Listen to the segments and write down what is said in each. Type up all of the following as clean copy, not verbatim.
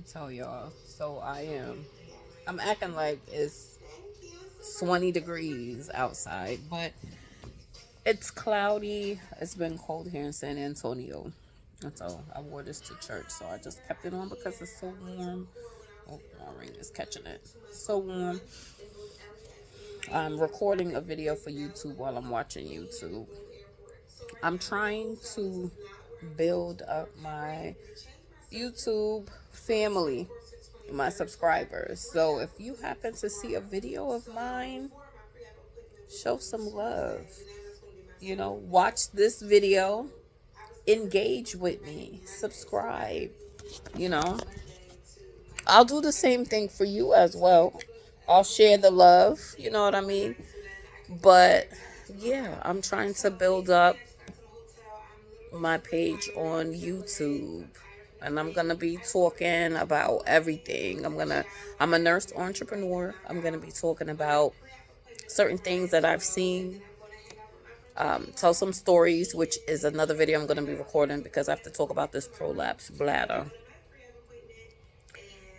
tell y'all. I'm acting like it's 20 degrees outside, but it's cloudy. It's been cold here in San Antonio. And so I wore this to church. So I just kept it on because it's so warm. Oh, my ring is catching it. So warm. I'm recording a video for YouTube while I'm watching YouTube. I'm trying to build up my YouTube family, my subscribers. So if you happen to see a video of mine, show some love. Watch this video, engage with me, subscribe. You know, I'll do the same thing for you as well. I'll share the love, you know what I mean? But yeah, I'm trying to build up my page on YouTube. And I'm gonna be talking about everything. I'm a nurse entrepreneur. I'm gonna be talking about certain things that I've seen. Tell some stories, which is another video I'm gonna be recording because I have to talk about this prolapse bladder.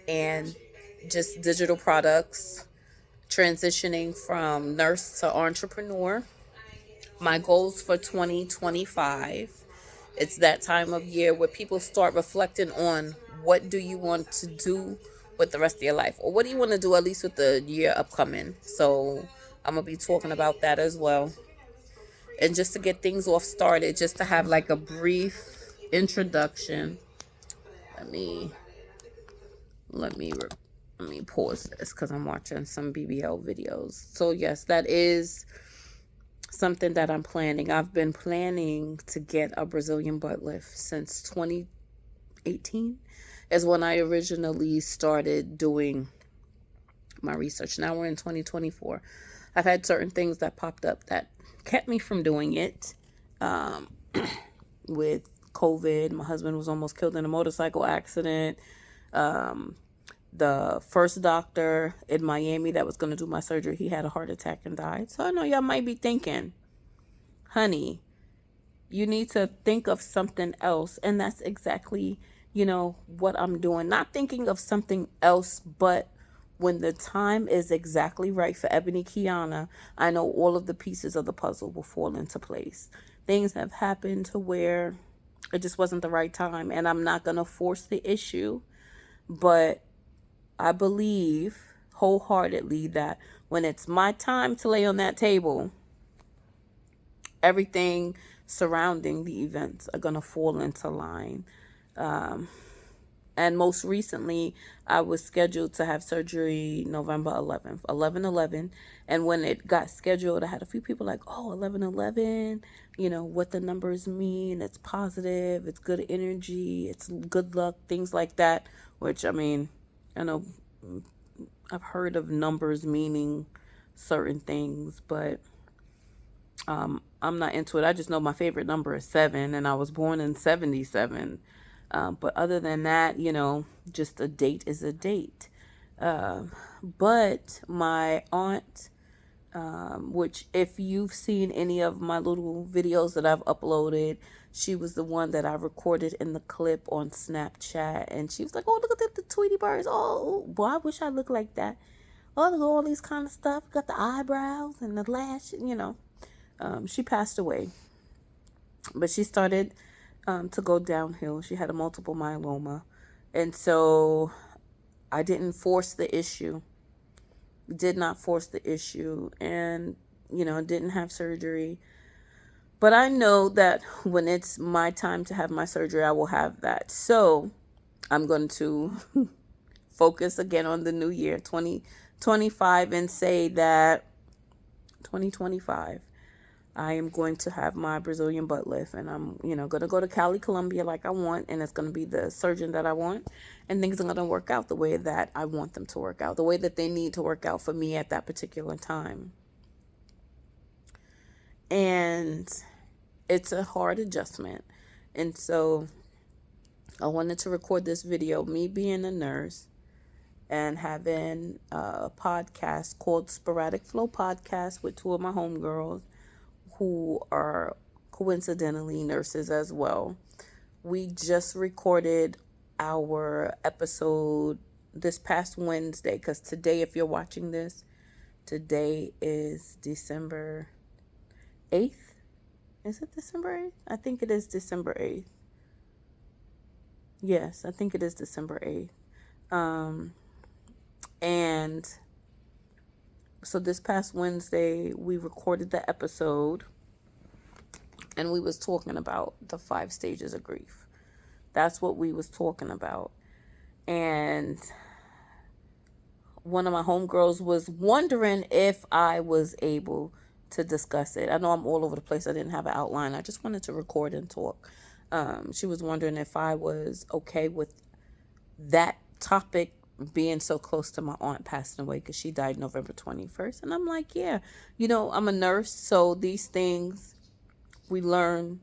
And just digital products, transitioning from nurse to entrepreneur. My goals for 2025. It's that time of year where people start reflecting on what do you want to do with the rest of your life, or what do you want to do at least with the year upcoming. So I'm gonna be talking about that as well. And just to get things off started, just to have like a brief introduction. Let me let me let me pause this because I'm watching some BBL videos. So yes, that is something that I'm planning. I've been planning to get a Brazilian butt lift since 2018 is when I originally started doing my research. Now we're in 2024. I've had certain things that popped up that kept me from doing it. Um, with COVID, my husband was almost killed in a motorcycle accident. Um, the first doctor in Miami that was going to do my surgery, he had a heart attack and died. So I know y'all might be thinking, honey, you need to think of something else. And that's exactly, what I'm doing. Not thinking of something else, but when the time is exactly right for Ebony Kiana, I know all of the pieces of the puzzle will fall into place. Things have happened to where it just wasn't the right time, and I'm not going to force the issue, but I believe wholeheartedly that when it's my time to lay on that table, everything surrounding the events are going to fall into line. And most recently, I was scheduled to have surgery November 11th, 11/11. And when it got scheduled, I had a few people like, oh, 11/11, what the numbers mean. It's positive, it's good energy, it's good luck, things like that. Which, I mean, I know I've heard of numbers meaning certain things, but I'm not into it. I just know my favorite number is 7, and I was born in 77. But other than that, just a date is a date. But my aunt, which if you've seen any of my little videos that I've uploaded, she was the one that I recorded in the clip on Snapchat. And she was like, oh, look at the Tweety birds. Oh, boy, I wish I looked like that. Oh, look at all these kind of stuff. Got the eyebrows and the lash. She passed away. But she started to go downhill. She had a multiple myeloma. And so I didn't force the issue. Did not force the issue. And, didn't have surgery. But I know that when it's my time to have my surgery, I will have that. So I'm going to focus again on the new year, 2025, and say that 2025. I am going to have my Brazilian butt lift, and I'm, going to go to Cali, Colombia like I want, and it's going to be the surgeon that I want, and things are going to work out the way that I want them to work out, the way that they need to work out for me at that particular time. And it's a hard adjustment. And so I wanted to record this video, me being a nurse and having a podcast called Sporadic Flow Podcast with two of my homegirls who are coincidentally nurses as well. We just recorded our episode this past Wednesday, because today, if you're watching this, today is December 8th. Is it December 8th? I think it is December 8th. Yes, I think it is December 8th. And so this past Wednesday, we recorded the episode and we was talking about the 5 stages of grief. That's what we was talking about. And one of my homegirls was wondering if I was able to discuss it. I know I'm all over the place. I didn't have an outline. I just wanted to record and talk. She was wondering if I was okay with that topic being so close to my aunt passing away, because she died November 21st. And I'm like, yeah, I'm a nurse. So these things, we learn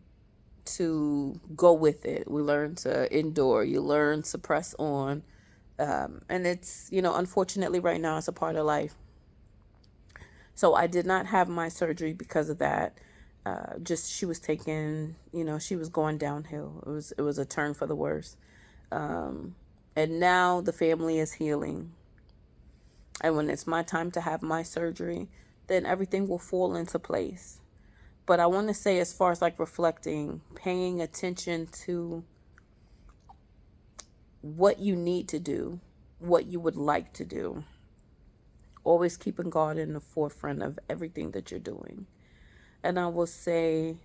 to go with it. We learn to endure. You learn to press on. And it's, unfortunately right now it's a part of life. So I did not have my surgery because of that. Just she was taking, she was going downhill. It was a turn for the worse. And now the family is healing. And when it's my time to have my surgery, then everything will fall into place. But I want to say, as far as like reflecting, paying attention to what you need to do, what you would like to do, always keeping God in the forefront of everything that you're doing. And I will say,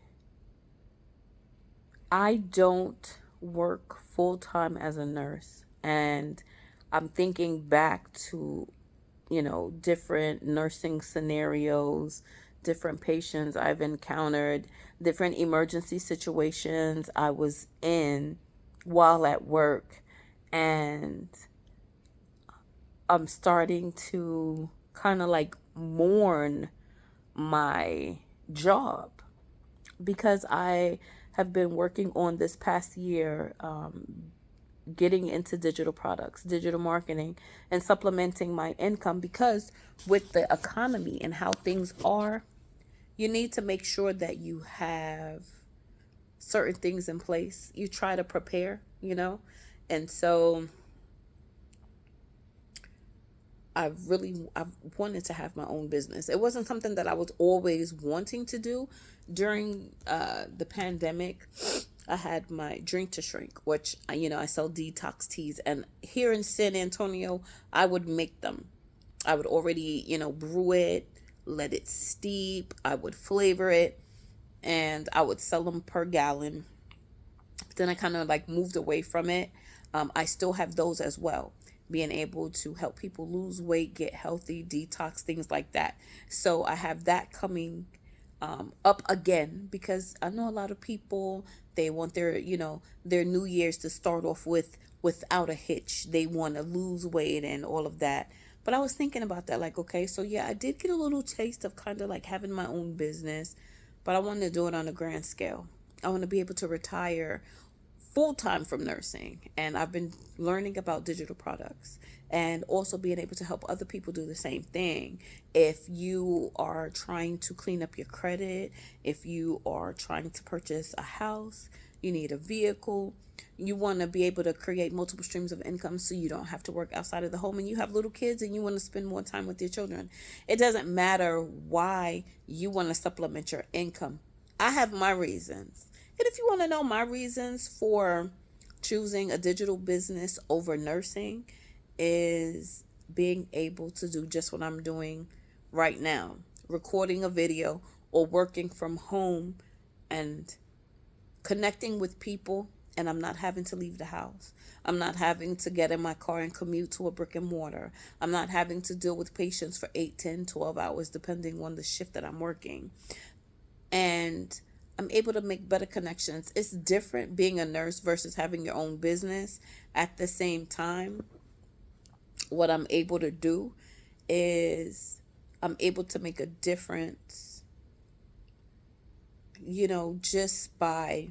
I don't work full-time as a nurse. And I'm thinking back to, different nursing scenarios, different patients I've encountered, different emergency situations I was in while at work. And I'm starting to kind of like mourn my job, because I have been working on this past year, getting into digital products, digital marketing, and supplementing my income, because with the economy and how things are, you need to make sure that you have certain things in place. You try to prepare, and so I've wanted to have my own business. It wasn't something that I was always wanting to do. During the pandemic, I had my drink to shrink, which, I sell detox teas. And here in San Antonio, I would make them. I would already, brew it, let it steep. I would flavor it, and I would sell them per gallon. Then I kind of like moved away from it. I still have those as well, being able to help people lose weight, get healthy, detox, things like that. So I have that coming up again, because I know a lot of people, they want their, their New Year's to start off without a hitch. They want to lose weight and all of that. But I was thinking about that, like, okay, so yeah, I did get a little taste of kind of like having my own business, but I wanted to do it on a grand scale. I want to be able to retire full-time from nursing, and I've been learning about digital products and also being able to help other people do the same thing. If you are trying to clean up your credit, if you are trying to purchase a house, you need a vehicle, you want to be able to create multiple streams of income so you don't have to work outside of the home, and you have little kids and you want to spend more time with your children. It doesn't matter why you want to supplement your income. I have my reasons. And if you want to know my reasons for choosing a digital business over nursing, is being able to do just what I'm doing right now, recording a video or working from home and connecting with people, and I'm not having to leave the house. I'm not having to get in my car and commute to a brick and mortar. I'm not having to deal with patients for 8, 10, 12 hours, depending on the shift that I'm working. And I'm able to make better connections. It's different being a nurse versus having your own business. At the same time, what I'm able to do is I'm able to make a difference, just by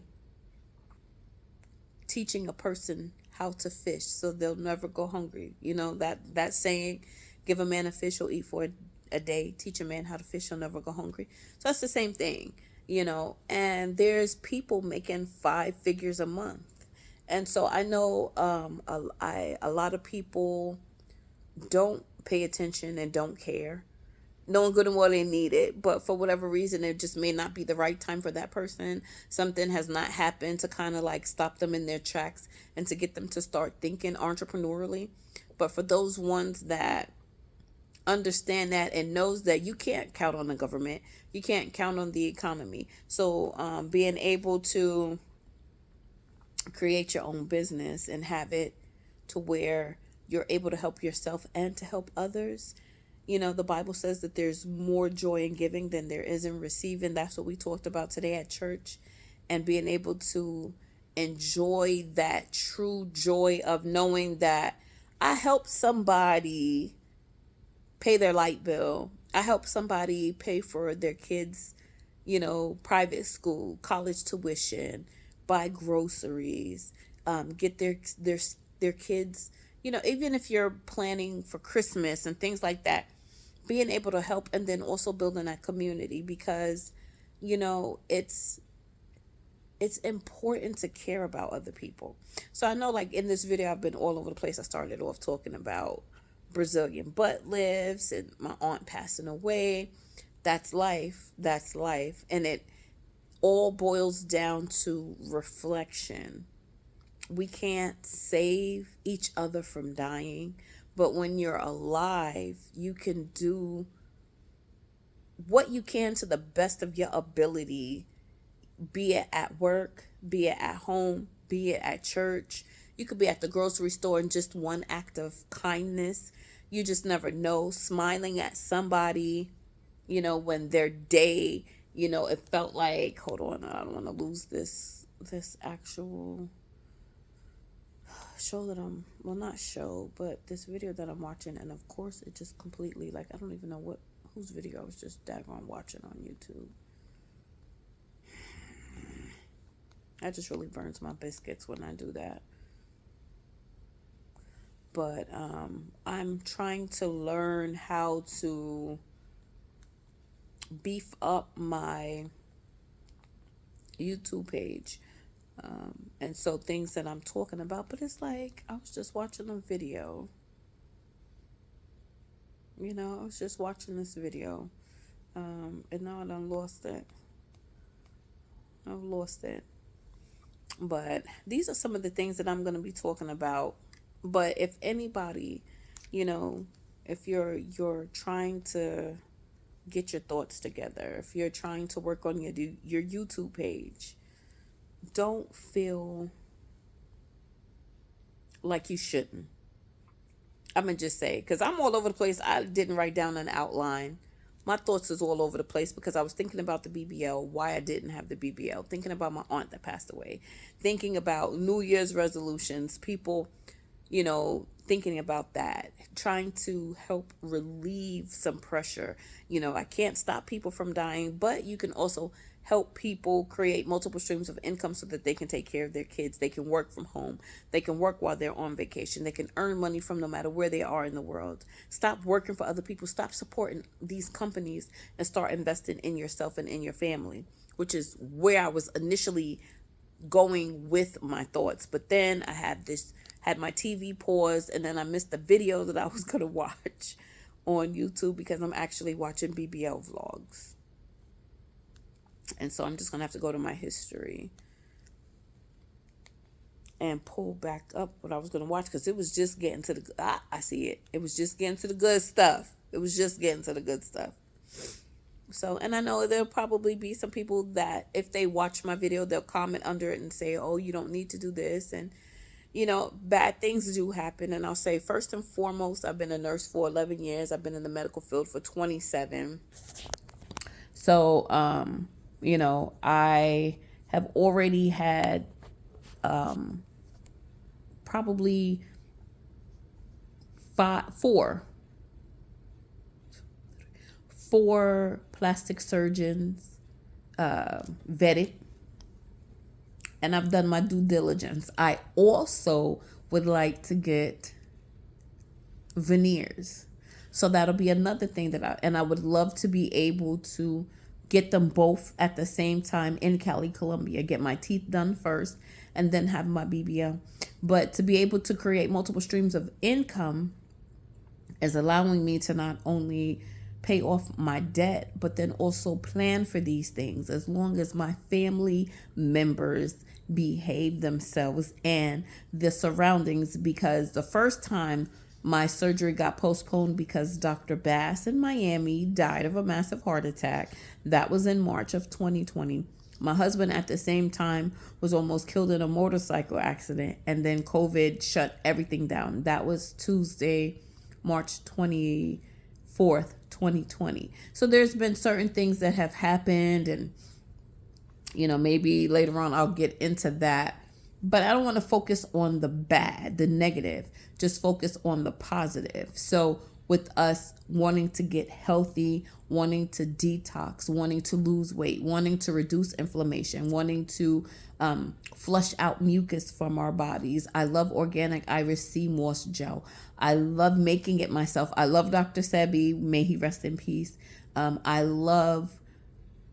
teaching a person how to fish so they'll never go hungry. That saying, give a man a fish, he'll eat for a day. Teach a man how to fish, he'll never go hungry. So that's the same thing, and there's people making 5 figures a month. And so I know a lot of people don't pay attention and don't care, knowing good and well they need it, but for whatever reason it just may not be the right time for that person. Something has not happened to kind of like stop them in their tracks and to get them to start thinking entrepreneurially. But for those ones that understand that and knows that you can't count on the government, you can't count on the economy, so being able to create your own business and have it to where you're able to help yourself and to help others. You know, the Bible says that there's more joy in giving than there is in receiving. That's what we talked about today at church. And being able to enjoy that true joy of knowing that I helped somebody pay their light bill. I helped somebody pay for their kids, private school, college tuition, buy groceries, get their kids, even if you're planning for Christmas and things like that, being able to help and then also building that community because, it's important to care about other people. So I know like in this video I've been all over the place. I started off talking about Brazilian butt lifts and my aunt passing away. That's life. That's life. And it all boils down to reflection. We can't save each other from dying, but when you're alive, you can do what you can to the best of your ability, be it at work, be it at home, be it at church. You could be at the grocery store and just one act of kindness. You just never know. Smiling at somebody, when their day, it felt like, hold on, I don't want to lose this actual show that not show, but this video that I'm watching. And of course, it just completely, like, I don't even know whose video I was just daggone watching on YouTube. That just really burns my biscuits when I do that. But I'm trying to learn how to beef up my YouTube page. And so things that I'm talking about, but it's like I was just watching a video. I was just watching this video. And now I done lost it. I've lost it. But these are some of the things that I'm going to be talking about. But if anybody, if you're trying to get your thoughts together, if you're trying to work on your YouTube page, don't feel like you shouldn't. I'm going to just say, because I'm all over the place. I didn't write down an outline. My thoughts is all over the place because I was thinking about the BBL, why I didn't have the BBL, thinking about my aunt that passed away, thinking about New Year's resolutions, people, thinking about that, trying to help relieve some pressure. I can't stop people from dying, but you can also help people create multiple streams of income so that they can take care of their kids. They can work from home. They can work while they're on vacation. They can earn money from no matter where they are in the world. Stop working for other people. Stop supporting these companies and start investing in yourself and in your family, which is where I was initially going with my thoughts. But then I had my TV paused, and then I missed the video that I was going to watch on YouTube because I'm actually watching BBL vlogs. And so I'm just going to have to go to my history and pull back up what I was going to watch because it was just getting to I see it. It was just getting to the good stuff. It was just getting to the good stuff. So, and I know there'll probably be some people that if they watch my video, they'll comment under it and say, oh, you don't need to do this. And, bad things do happen. And I'll say, first and foremost, I've been a nurse for 11 years. I've been in the medical field for 27. So, I have already had probably four plastic surgeons vetted, and I've done my due diligence. I also would like to get veneers. So that'll be another thing that I would love to be able to get them both at the same time in Cali, Colombia. Get my teeth done first, and then have my BBL. But to be able to create multiple streams of income is allowing me to not only pay off my debt, but then also plan for these things as long as my family members behave themselves and the surroundings. Because the first time my surgery got postponed because Dr. Bass in Miami died of a massive heart attack, that was in March of 2020. My husband at the same time was almost killed in a motorcycle accident, and then COVID shut everything down. That was Tuesday, March 24th, 2020. So there's been certain things that have happened, and maybe later on I'll get into that. But I don't want to focus on the bad, the negative, just focus on the positive. So with us wanting to get healthy, wanting to detox, wanting to lose weight, wanting to reduce inflammation, wanting to flush out mucus from our bodies. I love organic iris sea moss gel. I love making it myself. I love Dr. Sebi, may he rest in peace. I love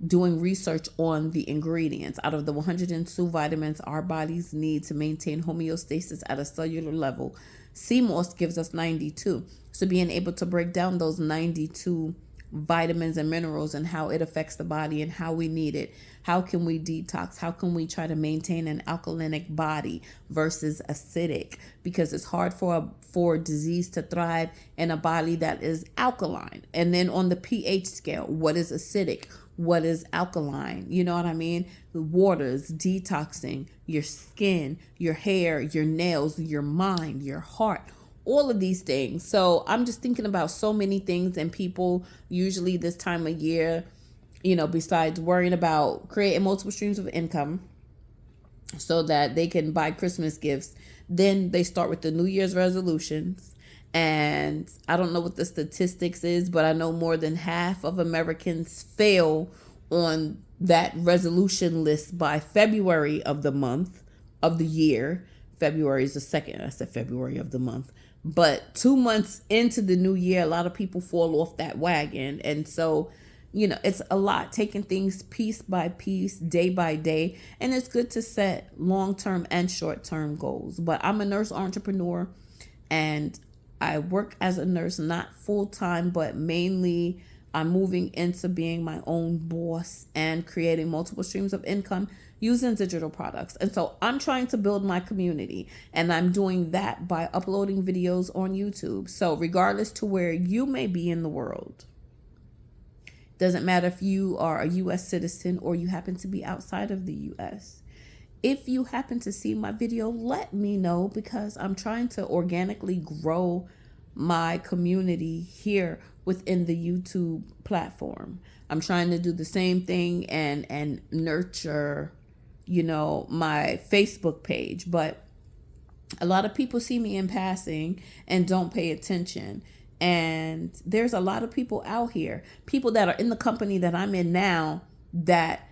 doing research on the ingredients. Out of the 102 vitamins our bodies need to maintain homeostasis at a cellular level, sea moss gives us 92. So being able to break down those 92 vitamins and minerals and how it affects the body and how we need it. How can we detox? How can we try to maintain an alkalinic body versus acidic? Because it's hard for disease to thrive in a body that is alkaline. And then on the pH scale, what is acidic? What is alkaline? You know what I mean? The waters, detoxing, your skin, your hair, your nails, your mind, your heart, all of these things. So I'm just thinking about so many things, and people usually this time of year, besides worrying about creating multiple streams of income so that they can buy Christmas gifts, then they start with the New Year's resolutions. And I don't know what the statistics is, but I know more than half of Americans fail on that resolution list by February of the month of the year. February is the second. I said February of the month. But 2 months into the new year, a lot of people fall off that wagon. And so, it's a lot, taking things piece by piece, day by day. And it's good to set long-term and short-term goals. But I'm a nurse entrepreneur, and I work as a nurse, not full-time, but mainly I'm moving into being my own boss and creating multiple streams of income using digital products. And so I'm trying to build my community, and I'm doing that by uploading videos on YouTube. So regardless to where you may be in the world, doesn't matter if you are a U.S. citizen or you happen to be outside of the U.S., if you happen to see my video, let me know, because I'm trying to organically grow my community here within the YouTube platform. I'm trying to do the same thing and nurture, my Facebook page. But a lot of people see me in passing and don't pay attention. And there's a lot of people out here, people that are in the company that I'm in now, that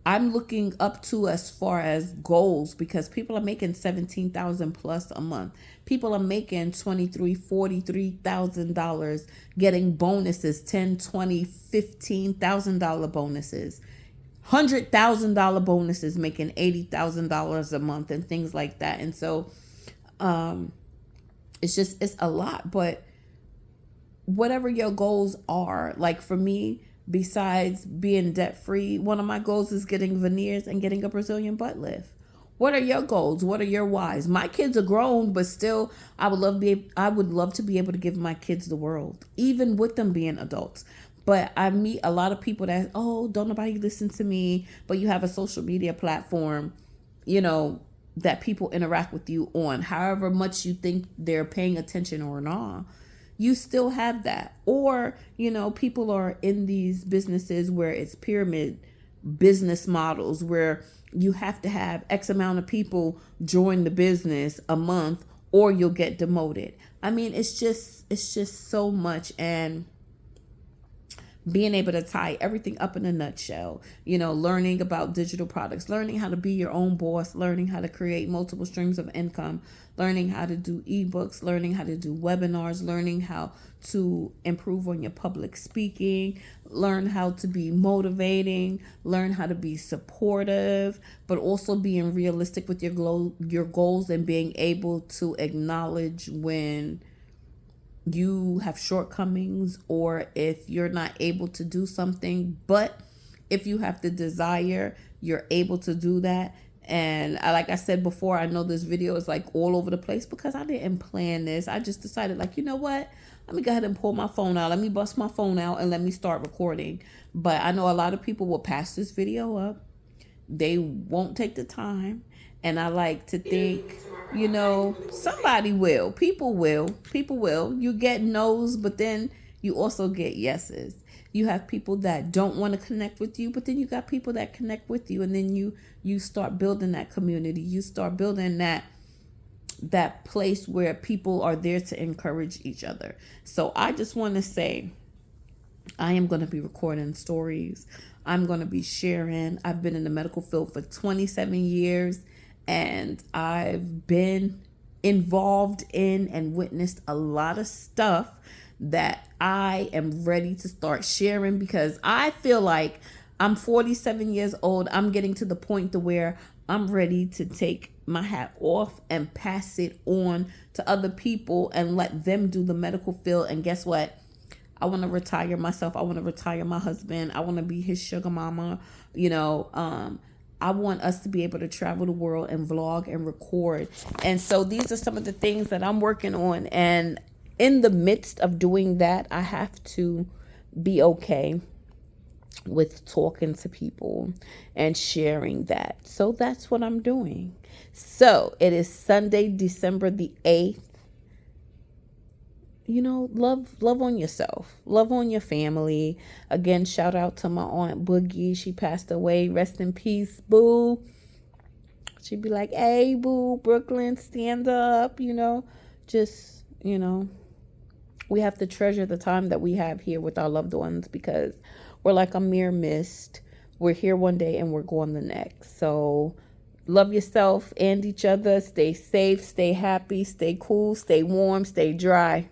I'm looking up to as far as goals, because people are making $17,000 plus a month. People are making $23,000, $43,000, getting bonuses, $10,000, $20,000, $15,000 bonuses, $100,000 bonuses, making $80,000 a month and things like that. And so, it's a lot. But whatever your goals are, like for me, besides being debt free, one of my goals is getting veneers and getting a Brazilian butt lift. What are your goals? What are your whys? My kids are grown, but still, I would love to be able to give my kids the world, even with them being adults. But I meet a lot of people that, don't nobody listen to me, but you have a social media platform, that people interact with you on, however much you think they're paying attention or not. You still have that. Or, people are in these businesses where it's pyramid business models, where you have to have X amount of people join the business a month or you'll get demoted. I mean, it's just so much. And being able to tie everything up in a nutshell, learning about digital products, learning how to be your own boss, learning how to create multiple streams of income, learning how to do ebooks, learning how to do webinars, learning how to improve on your public speaking, learn how to be motivating, learn how to be supportive, but also being realistic with your goals and being able to acknowledge when you have shortcomings or if you're not able to do something. But if you have the desire, you're able to do that. And like I said before, I know this video is like all over the place because I didn't plan this. I just decided, like, you know what? Let me go ahead and pull my phone out. Let me bust my phone out and let me start recording. But I know a lot of people will pass this video up. They won't take the time. And I like to think, somebody will. People will. You get no's, but then you also get yeses. You have people that don't want to connect with you, but then you got people that connect with you. And then you start building that community. You start building that place where people are there to encourage each other. So I just want to say, I am going to be recording stories. I'm going to be sharing. I've been in the medical field for 27 years, and I've been involved in and witnessed a lot of stuff that I am ready to start sharing, because I feel like I'm 47 years old. I'm getting to the point to where I'm ready to take my hat off and pass it on to other people and let them do the medical field. And guess what? I want to retire myself. I want to retire my husband. I want to be his sugar mama. I want us to be able to travel the world and vlog and record. And so these are some of the things that I'm working on. And in the midst of doing that, I have to be okay with talking to people and sharing that. So that's what I'm doing. So it is Sunday, December the 8th. Love on yourself. Love on your family. Again, shout out to my Aunt Boogie. She passed away. Rest in peace, boo. She'd be like, hey, boo, Brooklyn, stand up, Just, we have to treasure the time that we have here with our loved ones, because we're like a mere mist. We're here one day and we're gone the next. So love yourself and each other. Stay safe, stay happy, stay cool, stay warm, stay dry.